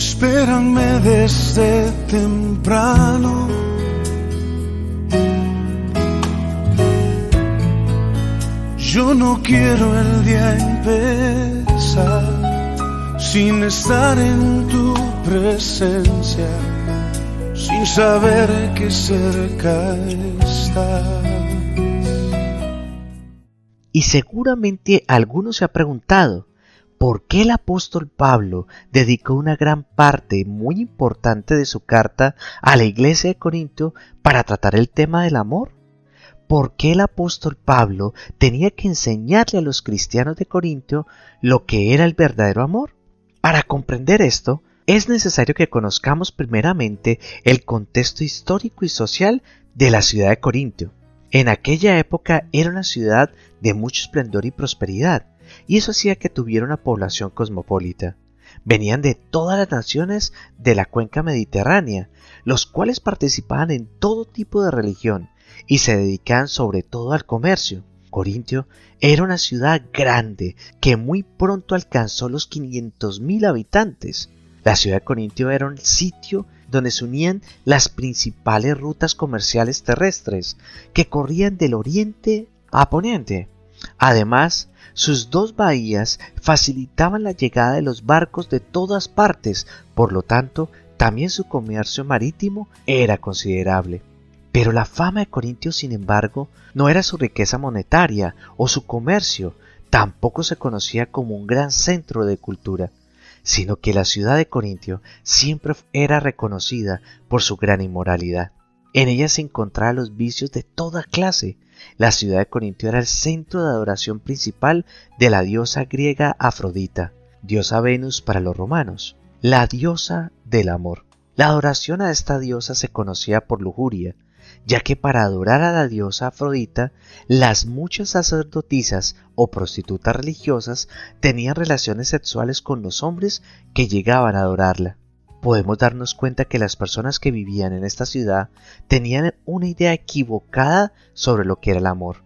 Espérame desde temprano. Yo no quiero el día empezar sin estar en tu presencia, sin saber que cerca estás. Y seguramente alguno se ha preguntado, ¿por qué el apóstol Pablo dedicó una gran parte muy importante de su carta a la iglesia de Corinto para tratar el tema del amor? ¿Por qué el apóstol Pablo tenía que enseñarle a los cristianos de Corinto lo que era el verdadero amor? Para comprender esto, es necesario que conozcamos primeramente el contexto histórico y social de la ciudad de Corinto. En aquella época era una ciudad de mucho esplendor y prosperidad, y eso hacía que tuviera una población cosmopolita. Venían de todas las naciones de la cuenca mediterránea, los cuales participaban en todo tipo de religión y se dedicaban sobre todo al comercio. Corintio era una ciudad grande que muy pronto alcanzó los 500,000 habitantes. La ciudad de Corintio era un sitio donde se unían las principales rutas comerciales terrestres que corrían del oriente a poniente. Además, sus dos bahías facilitaban la llegada de los barcos de todas partes, por lo tanto, también su comercio marítimo era considerable. Pero la fama de Corintio, sin embargo, no era su riqueza monetaria o su comercio, tampoco se conocía como un gran centro de cultura, sino que la ciudad de Corintio siempre era reconocida por su gran inmoralidad. En ella se encontraban los vicios de toda clase. La ciudad de Corintio era el centro de adoración principal de la diosa griega Afrodita, diosa Venus para los romanos, la diosa del amor. La adoración a esta diosa se conocía por lujuria, ya que para adorar a la diosa Afrodita, las muchas sacerdotisas o prostitutas religiosas tenían relaciones sexuales con los hombres que llegaban a adorarla. Podemos darnos cuenta que las personas que vivían en esta ciudad tenían una idea equivocada sobre lo que era el amor.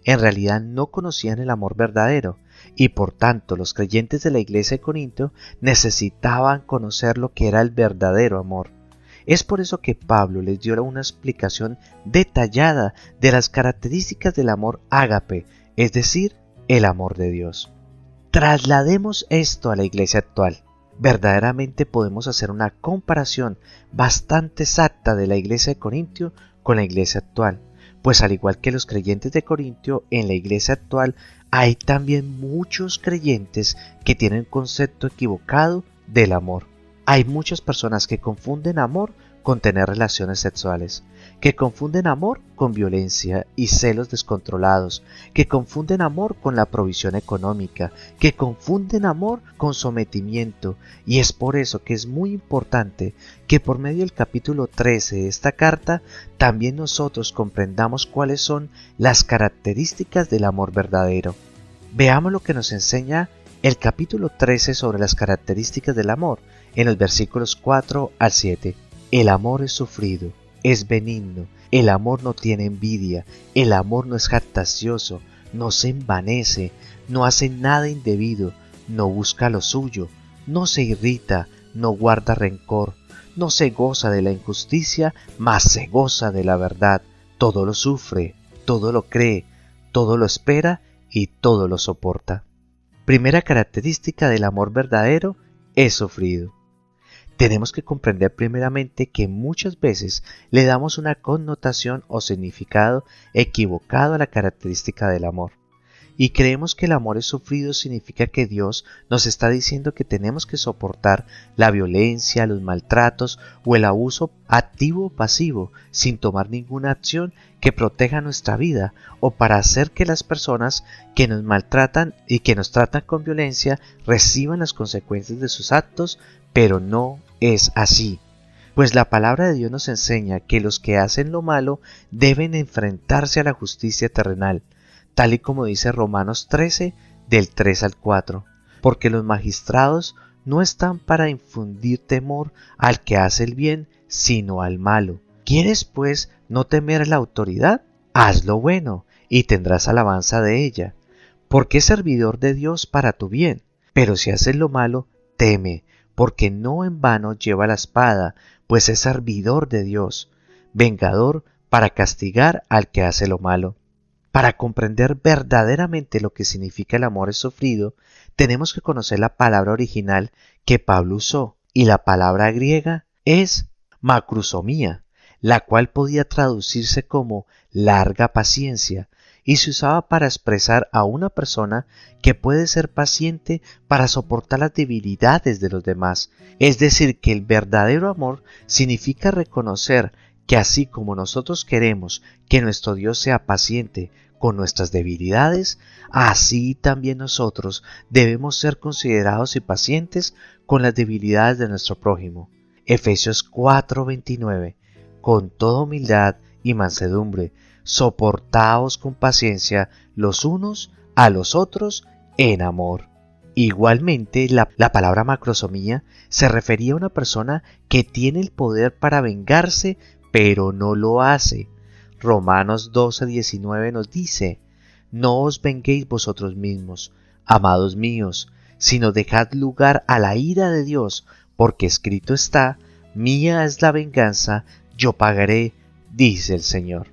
En realidad no conocían el amor verdadero y por tanto los creyentes de la iglesia de Corinto necesitaban conocer lo que era el verdadero amor. Es por eso que Pablo les dio una explicación detallada de las características del amor ágape, es decir, el amor de Dios. Traslademos esto a la iglesia actual. Verdaderamente podemos hacer una comparación bastante exacta de la iglesia de Corintio con la iglesia actual, pues al igual que los creyentes de Corintio, en la iglesia actual hay también muchos creyentes que tienen un concepto equivocado del amor. Hay muchas personas que confunden amor con tener relaciones sexuales, que confunden amor con violencia y celos descontrolados, que confunden amor con la provisión económica, que confunden amor con sometimiento, y es por eso que es muy importante que por medio del capítulo 13 de esta carta también nosotros comprendamos cuáles son las características del amor verdadero. Veamos lo que nos enseña el capítulo 13 sobre las características del amor en los versículos 4 al 7. El amor es sufrido, es benigno, el amor no tiene envidia, el amor no es jactancioso, no se envanece, no hace nada indebido, no busca lo suyo, no se irrita, no guarda rencor, no se goza de la injusticia, mas se goza de la verdad. Todo lo sufre, todo lo cree, todo lo espera y todo lo soporta. Primera característica del amor verdadero es sufrido. Tenemos que comprender primeramente que muchas veces le damos una connotación o significado equivocado a la característica del amor. Y creemos que el amor es sufrido significa que Dios nos está diciendo que tenemos que soportar la violencia, los maltratos o el abuso activo o pasivo sin tomar ninguna acción que proteja nuestra vida o para hacer que las personas que nos maltratan y que nos tratan con violencia reciban las consecuencias de sus actos, pero no es así. Pues la palabra de Dios nos enseña que los que hacen lo malo deben enfrentarse a la justicia terrenal, tal y como dice Romanos 13, del 3 al 4, porque los magistrados no están para infundir temor al que hace el bien, sino al malo. ¿Quieres, pues, no temer a la autoridad? Haz lo bueno, y tendrás alabanza de ella, porque es servidor de Dios para tu bien. Pero si haces lo malo, teme, porque no en vano lleva la espada, pues es servidor de Dios, vengador para castigar al que hace lo malo. Para comprender verdaderamente lo que significa el amor sufrido, tenemos que conocer la palabra original que Pablo usó, y la palabra griega es macrusomía, la cual podía traducirse como larga paciencia, y se usaba para expresar a una persona que puede ser paciente para soportar las debilidades de los demás. Es decir, que el verdadero amor significa reconocer que así como nosotros queremos que nuestro Dios sea paciente con nuestras debilidades, así también nosotros debemos ser considerados y pacientes con las debilidades de nuestro prójimo. Efesios 4:29. Con toda humildad y mansedumbre, soportaos con paciencia los unos a los otros en amor. Igualmente, la palabra macrosomía se refería a una persona que tiene el poder para vengarse, pero no lo hace. Romanos 12:19 nos dice: no os venguéis vosotros mismos, amados míos, sino dejad lugar a la ira de Dios, porque escrito está: mía es la venganza, yo pagaré, dice el Señor.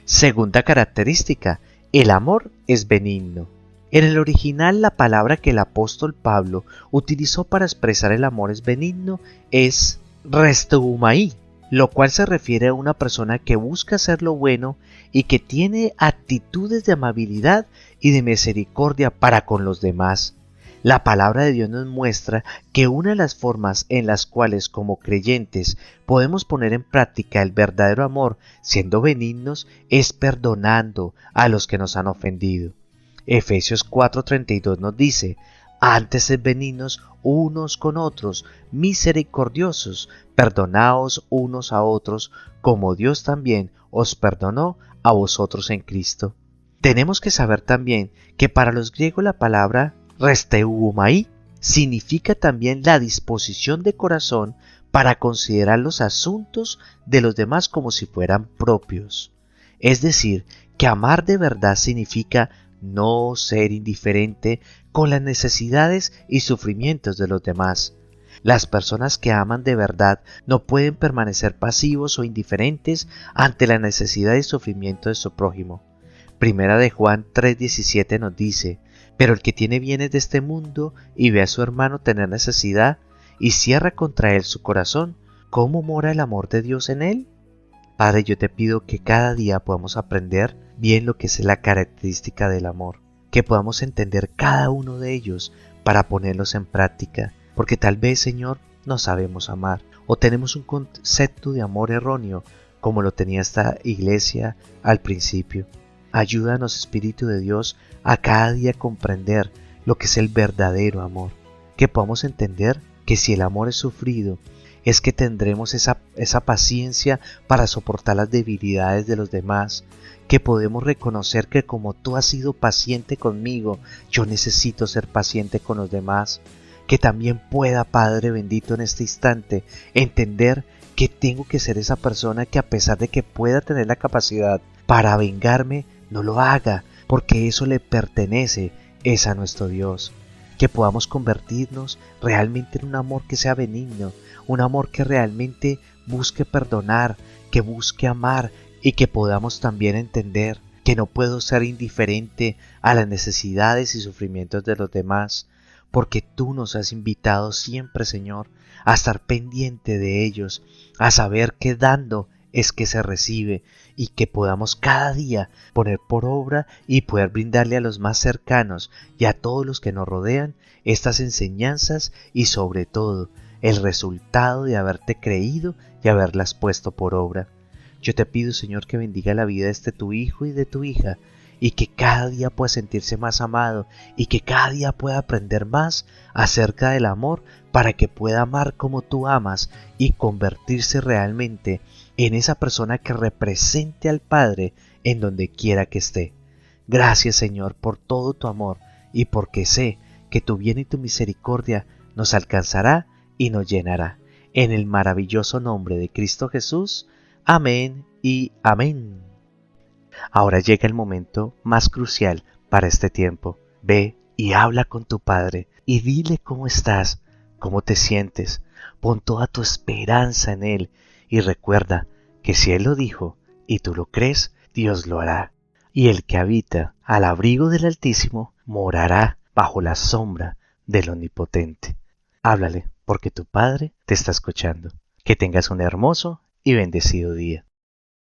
Segunda característica, el amor es benigno. En el original, la palabra que el apóstol Pablo utilizó para expresar el amor es benigno es resteumaí, lo cual se refiere a una persona que busca hacer lo bueno y que tiene actitudes de amabilidad y de misericordia para con los demás. La palabra de Dios nos muestra que una de las formas en las cuales como creyentes podemos poner en práctica el verdadero amor siendo benignos es perdonando a los que nos han ofendido. Efesios 4:32 nos dice: antes sed benignos unos con otros, misericordiosos, perdonaos unos a otros, como Dios también os perdonó a vosotros en Cristo. Tenemos que saber también que para los griegos la palabra resteumaí significa también la disposición de corazón para considerar los asuntos de los demás como si fueran propios. Es decir, que amar de verdad significa no ser indiferente con las necesidades y sufrimientos de los demás. Las personas que aman de verdad no pueden permanecer pasivos o indiferentes ante la necesidad y sufrimiento de su prójimo. Primera de Juan 3:17 nos dice: pero el que tiene bienes de este mundo y ve a su hermano tener necesidad y cierra contra él su corazón, ¿cómo mora el amor de Dios en él? Padre, yo te pido que cada día podamos aprender bien lo que es la característica del amor, que podamos entender cada uno de ellos para ponerlos en práctica, porque tal vez, Señor, no sabemos amar o tenemos un concepto de amor erróneo como lo tenía esta iglesia al principio. Ayúdanos, Espíritu de Dios, a cada día comprender lo que es el verdadero amor, que podamos entender que si el amor es sufrido, es que tendremos esa paciencia para soportar las debilidades de los demás, que podemos reconocer que como tú has sido paciente conmigo, yo necesito ser paciente con los demás, que también pueda, Padre bendito, en este instante, entender que tengo que ser esa persona que a pesar de que pueda tener la capacidad para vengarme, no lo haga, porque eso le pertenece, es a nuestro Dios. Que podamos convertirnos realmente en un amor que sea benigno, un amor que realmente busque perdonar, que busque amar y que podamos también entender que no puedo ser indiferente a las necesidades y sufrimientos de los demás, porque tú nos has invitado siempre, Señor, a estar pendiente de ellos, a saber que dando es que se recibe y que podamos cada día poner por obra y poder brindarle a los más cercanos y a todos los que nos rodean estas enseñanzas y sobre todo el resultado de haberte creído y haberlas puesto por obra. Yo te pido, Señor, que bendiga la vida de tu hijo y de tu hija y que cada día pueda sentirse más amado y que cada día pueda aprender más acerca del amor para que pueda amar como tú amas y convertirse realmente en esa persona que represente al Padre en donde quiera que esté. Gracias, Señor, por todo tu amor y porque sé que tu bien y tu misericordia nos alcanzará y nos llenará. En el maravilloso nombre de Cristo Jesús. Amén y amén. Ahora llega el momento más crucial para este tiempo. Ve y habla con tu Padre y dile cómo estás, ¿Cómo te sientes? Pon toda tu esperanza en Él y recuerda que si Él lo dijo y tú lo crees, Dios lo hará. Y el que habita al abrigo del Altísimo morará bajo la sombra del Omnipotente. Háblale, porque tu Padre te está escuchando. Que tengas un hermoso y bendecido día.